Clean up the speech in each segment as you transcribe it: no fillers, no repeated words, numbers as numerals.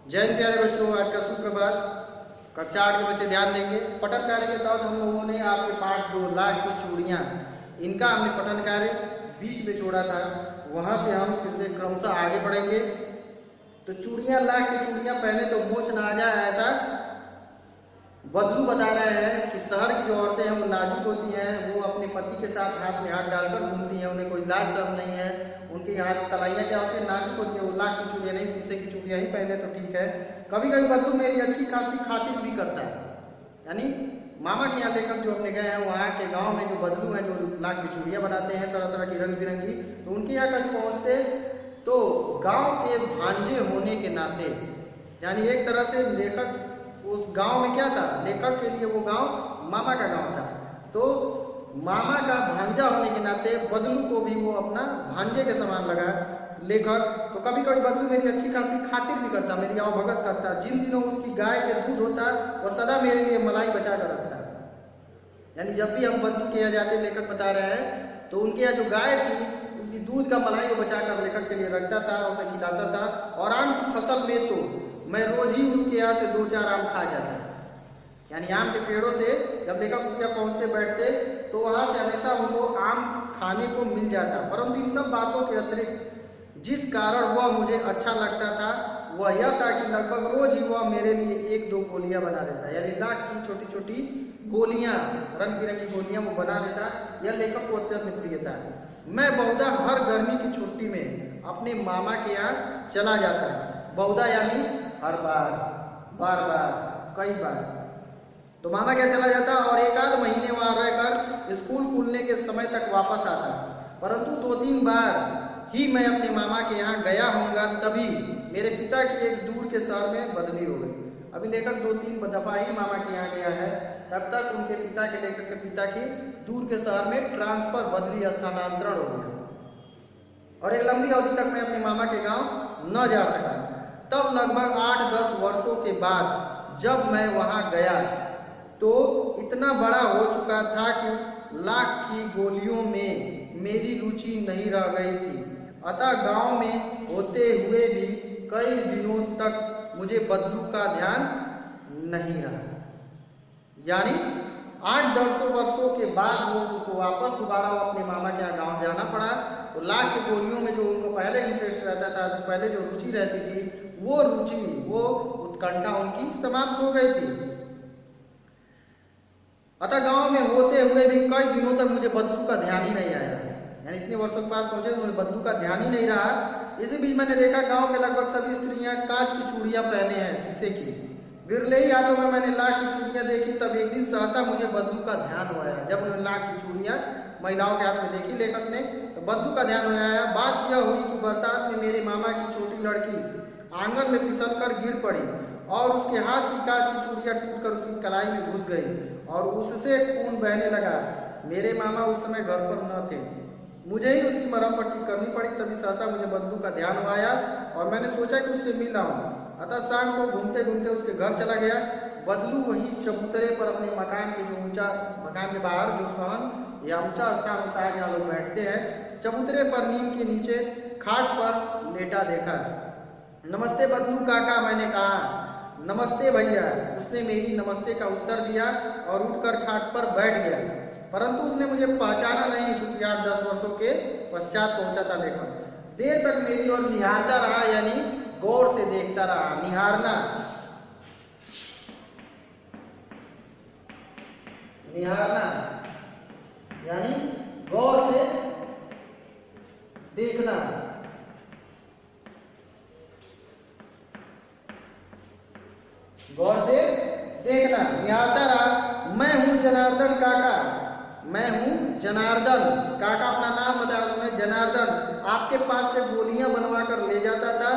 जय हिंद प्यारे बच्चों, आज का सुप्रभात। कक्षा 8 के बच्चे ध्यान देंगे। पठन कार्य के तहत हम लोगों ने आपके पाठ 2 लाख की चूड़ियाँ, इनका हमने पठन कार्य बीच में छोड़ा था। वहाँ से हम फिर से क्रमशः आगे बढ़ेंगे। तो चूड़ियाँ, लाख की चूड़ियाँ, पहले तो मोच ना आ जाए ऐसा बदलू बता रहे हैं कि शहर की जो औरतें हैं वो नाजुक होती हैं, वो अपने पति के साथ हाथ में हाथ डालकर घूमती हैं, उन्हें कोई लाज शर्म नहीं है। उनके हाथ कलाइयाँ क्या होती है, नाजुक होती है। वो लाख की चूड़ियाँ नहीं, शीशे की चूड़ियाँ ही पहने तो ठीक है। कभी कभी बदलू मेरी अच्छी खासी खातिर भी करता है। यानी मामा के यहाँ लेखक जो अपने गए हैं, वहाँ के गाँव में जो बदलू हैं, जो लाख की चूड़ियाँ बनाते हैं तरह तरह की रंग बिरंगी, तो उनके यहाँ कभी पहुँचते तो गाँव के भांजे होने के नाते, यानी एक तरह से लेखक उस गांव में क्या था, लेखक के लिए वो गांव मामा का गांव था। तो मामा का भांजा होने के नाते बदलू को भी वो अपना भांजे के समान लगा लेखक। तो कभी कभी बदलू मेरी अच्छी खासी खातिर भी करता, मेरी आवभगत करता। जिन दिनों उसकी गाय के दूध होता वह सदा मेरे लिए मलाई बचा कर रखता। यानी जब भी हम बदलू के यहाँ जाते, लेखक बता रहे हैं, तो उनके यहाँ जो गाय थी उसकी दूध का मलाई वो बचा कर लेखक के लिए रखता था, उसे खिलाता था। और आम की फसल में तो मैं रोज ही उसके यहाँ से 2-4 आम खा जाता। यानी आम के पेड़ों से जब लेखक उसके यहाँ पहुँचते बैठते तो वहाँ से हमेशा उनको आम खाने को मिल जाता। परंतु इन सब बातों के अतिरिक्त जिस कारण वह मुझे अच्छा लगता था वह यह था कि लगभग रोज ही वह मेरे लिए 1-2 गोलियां बना देता। यानी लाख की छोटी छोटी गोलियां, रंग बिरंगी गोलियां वो बना देता। यह लेखक को अत्यंत प्रिय था। मैं बहुधा हर गर्मी की छुट्टी में अपने मामा के यहाँ चला जाता। बहुधा यानी हर बार, बार बार, कई बार। तो मामा क्या चला जाता और 1-आध महीने वहां रहकर स्कूल खुलने के समय तक वापस आता। परंतु 2-3 बार ही मैं अपने मामा के यहाँ गया होऊंगा, तभी मेरे पिता की एक दूर के शहर में बदली हो गई। अभी लेखक 2-3 दफा ही मामा के यहाँ गया है, तब तक उनके पिता के, लेखक के पिता की दूर के शहर में ट्रांसफर, बदली, स्थानांतरण हो गया। और एक लंबी अवधि तक मैं अपने मामा के गाँव न जा सका। तब लगभग 8-10 वर्षों के बाद जब मैं वहां गया तो इतना बड़ा हो चुका था कि लाख की गोलियों में मेरी रुचि नहीं रह गई थी। अतः गांव में होते हुए भी कई दिनों तक मुझे बदलू का ध्यान नहीं रहा। यानी 8-10 वर्षों के बाद वो उनको वापस दोबारा अपने मामा के यहाँ गाँव जाना पड़ा। तो लाख की गोलियों में जो उनको पहले इंटरेस्ट रहता था, पहले जो रुचि रहती थी, वो रुचि, वो उत्कंठा उनकी समाप्त हो गई थी। अतः गांव में होते हुए भी कई दिनों तक मुझे बदलू का ध्यान ही नहीं आया। यानी इतने वर्षों के पास पहुंचे तो मुझे बदलू का ध्यान ही नहीं रहा। इसी बीच मैंने देखा गांव के लगभग सभी स्त्रियां कांच की चूड़ियां पहने हैं, शीशे की। विरले ही हाथों में मैंने लाख की चूड़ियां देखी। तब एक दिन सहसा मुझे बदलू का ध्यान हो आया। जब उन्होंने लाख की चूड़ियां महिलाओं के हाथ में देखी लेखक ने, तो बदलू का ध्यान हो आया। बात यह हुई कि बरसात में मेरे मामा की छोटी लड़की आंगन में फिसलकर गिर पड़ी और उसके हाथ की कांच की चूड़ियां टूटकर उसकी कलाई में घुस गई और उससे खून बहने लगा। मेरे मामा उस समय घर पर न थे, मुझे ही उसकी मरहम पट्टी करनी पड़ी। तभी सहसा मुझे बदलू का ध्यान आया और मैंने सोचा कि उससे मिल आऊं। अतः शाम को घूमते घूमते उसके घर चला गया। बदलू वही चबूतरे पर अपने मकान के जो ऊंचा, मकान के बाहर जो सहन या ऊंचा स्थान होता है जहाँ लोग बैठते हैं, चबूतरे पर नीम के नीचे खाट पर लेटा देखा। नमस्ते बदलू काका, मैंने कहा। नमस्ते भैया, उसने मेरी नमस्ते का उत्तर दिया और उठकर खाट पर बैठ गया। परंतु उसने मुझे पहचाना नहीं, चूंकि 8-10 वर्षों के पश्चात पहुंचा था लेखक। देर तक मेरी ओर निहारता रहा, यानी गौर से देखता रहा। निहारना, निहारना यानी गौर से देखना। गौर से देखना, निहारता रहा। मैं हूं जनार्दन काका, मैं हूं जनार्दन काका। अपना नाम बताया उन्होंने, जनार्दन। आपके पास से गोलियां बनवा कर ले जाता था।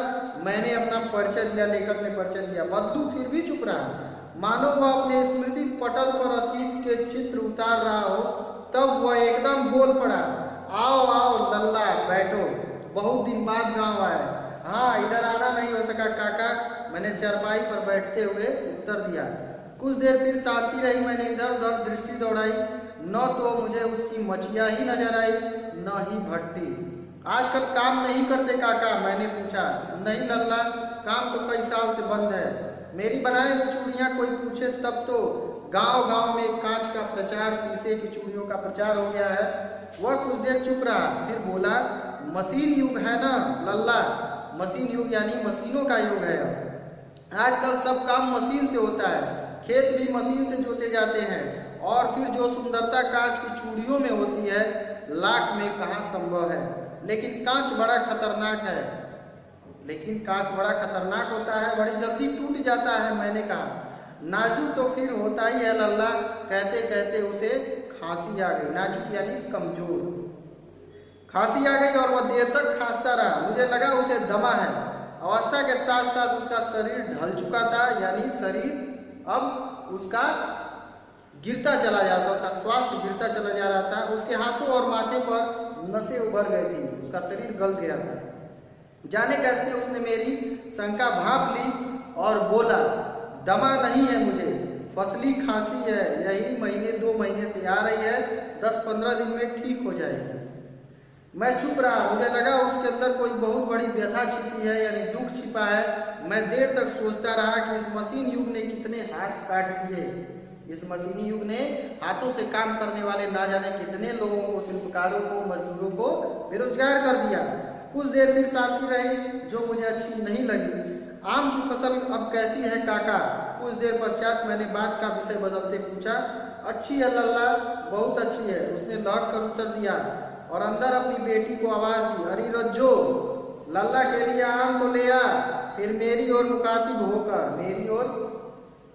मैंने अपना परिचय दिया, लेखक ने परिचय दिया। बदलू फिर भी चुप रहा, मानो वह अपने स्मृति पटल पर अतीत के चित्र उतार रहा हो। तब वह एकदम बोल पड़ा, आओ आओ लल्ला, बैठो, बहुत दिन बाद गांव आए। हाँ, इधर आना नहीं हो सका काका, मैंने चरपाई पर बैठते हुए उत्तर दिया। कुछ देर फिर शांति रही। मैंने इधर उधर दृष्टि दौड़ाई, न तो मुझे उसकी मछिया ही नजर आई, न ही भट्टी। आजकल काम नहीं करते काका, मैंने पूछा। नहीं लल्ला, काम तो कई साल से बंद है। मेरी बनाई हुई चूड़ियां कोई पूछे तब तो गांव गांव में कांच का प्रचार, शीशे की चूड़ियों का प्रचार हो गया है। वह कुछ देर चुप रहा, फिर बोला, मशीन युग है ना लल्ला, मशीन युग यानी मशीनों का युग है। आजकल सब काम मशीन से होता है, खेत भी मशीन से जोते जाते हैं, और फिर जो सुंदरता कांच की चूड़ियों में होती है लाख में कहाँ संभव है। लेकिन कांच बड़ा खतरनाक है, लेकिन कांच बड़ा खतरनाक होता है, बड़ी जल्दी टूट जाता है। मैंने कहा, नाजुक तो फिर होता ही है लल्ला। कहते कहते उसे खांसी आ गई। नाजुक यानी कमजोर। खांसी आ गई और वह देर तक खांसता रहा। मुझे लगा उसे दमा है। अवस्था के साथ साथ उसका शरीर ढल चुका था, यानी शरीर अब उसका गिरता चला जा रहा था, उसका स्वास्थ्य गिरता चला जा रहा था। उसके हाथों और माथे पर नसें उभर गई थी, उसका शरीर गल गया था। जाने कैसे उसने मेरी शंका भांप ली और बोला, दमा नहीं है मुझे, फसली खांसी है, यही महीने 2 महीने से आ रही है, 10-15 दिन में ठीक हो जाएगी। मैं चुप रहा। मुझे लगा उसके अंदर कोई बहुत बड़ी व्यथा छिपी है, यानी दुख छिपा है। मैं देर तक सोचता रहा कि इस मशीन युग ने कितने हाथ काट दिए। इस मशीनी युग ने हाथों से काम करने वाले ना जाने कितने लोगों को, शिल्पकारों को, मजदूरों को बेरोजगार कर दिया। कुछ देर फिर शांति रही, जो मुझे अच्छी नहीं लगी। आम की फसल अब कैसी है काका? कुछ देर पश्चात मैंने बात का विषय बदलते पूछा। अच्छी है लल्ला, बहुत अच्छी है, उसने लौट कर उत्तर दिया और अंदर अपनी बेटी को आवाज दी, अरे रज्जो, लल्ला के लिए आम तो ले आ। फिर मेरी ओर मुखातिब होकर, मेरी ओर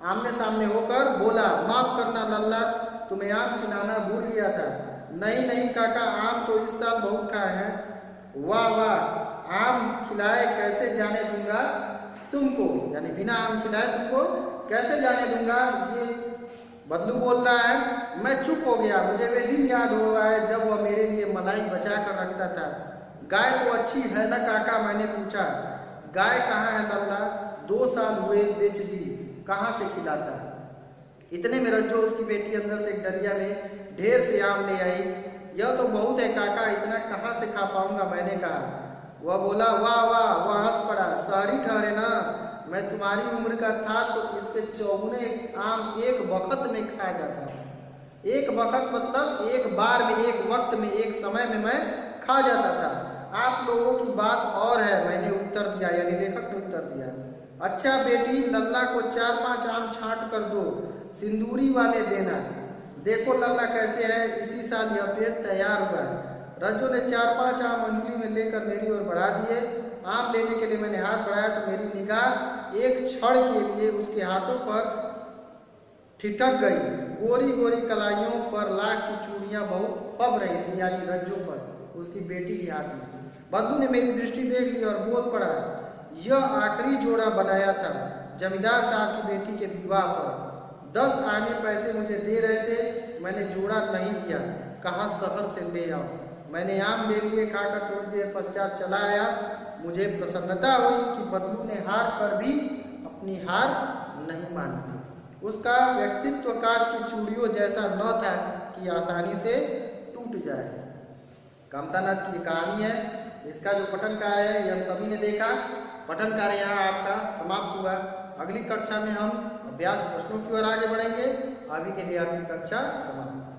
आमने सामने होकर बोला, माफ करना लल्ला, तुम्हें आम खिलाना भूल गया था। नहीं नहीं काका, आम तो इस साल बहुत खाए हैं। वाह वाह, आम खिलाए कैसे जाने दूंगा तुमको, यानी बिना आम खिलाए तुमको कैसे जाने दूंगा, ये बदलू बोल रहा है। मैं चुप हो गया। मुझे वे दिन याद हो रहा है जब वह मेरे लिए मलाई बचा कर रखता था। गाय तो अच्छी है ना काका? मैंने पूछा। गाय कहाँ है लल्ला? 2 साल हुए बेच दी, कहाँ से खिलाता? इतने में रज्जो उसकी बेटी अंदर से एक डलिया में ढेर से आम ले आई। यह तो बहुत है काका, इतना कहाँ से खा पाऊंगा? मैंने कहा। वह बोला, वाह वाह, वह हंस पड़ा, शहरी ठहरे ना, मैं तुम्हारी उम्र का था तो इसके 54 आम एक वक्त में खाया जाता। एक वक्त मतलब एक बार में, एक वक्त में, एक समय में मैं खा जाता था। आप लोगों की बात और है, मैंने उत्तर दिया, यानी लेखक ने उत्तर दिया। अच्छा बेटी, लल्ला को 4-5 आम छांट कर दो, सिंदूरी वाले देना। देखो लल्ला कैसे है, इसी साल यह पेड़ तैयार हुआ। रज्जो ने 4-5 आम अंगुली में लेकर मेरी ओर बढ़ा दिए। आम लेने के लिए मैंने हाथ बढ़ाया तो मेरी निगाह एक क्षण के लिए उसके हाथों पर ठिठक गई। गोरी गोरी कलाइयों पर लाख की चूड़ियां बहुत फब रही थी, यानी रज्जो पर, उसकी बेटी के हाथ में। बदलू ने मेरी दृष्टि देख ली और बोल पड़ा, यह आखिरी जोड़ा बनाया था जमींदार साहब की बेटी के विवाह पर। 10 आने पैसे मुझे दे रहे थे, मैंने जोड़ा नहीं दिया, कहा शहर से ले आओ। मैंने आम ले लिए, खाकर थोड़ी देर पश्चात चला आया। मुझे प्रसन्नता हुई कि बदलू ने हार कर भी अपनी हार नहीं मानी थी। उसका व्यक्तित्व कांच की चूड़ियों जैसा न था कि आसानी से टूट जाए। कामतानाथ की कहानी है। इसका जो पठन कार्य है ये हम सभी ने देखा। पठन कार्य यहाँ आपका समाप्त हुआ। अगली कक्षा में हम अभ्यास प्रश्नों की ओर आगे बढ़ेंगे। अभी के लिए आपकी कक्षा समाप्त।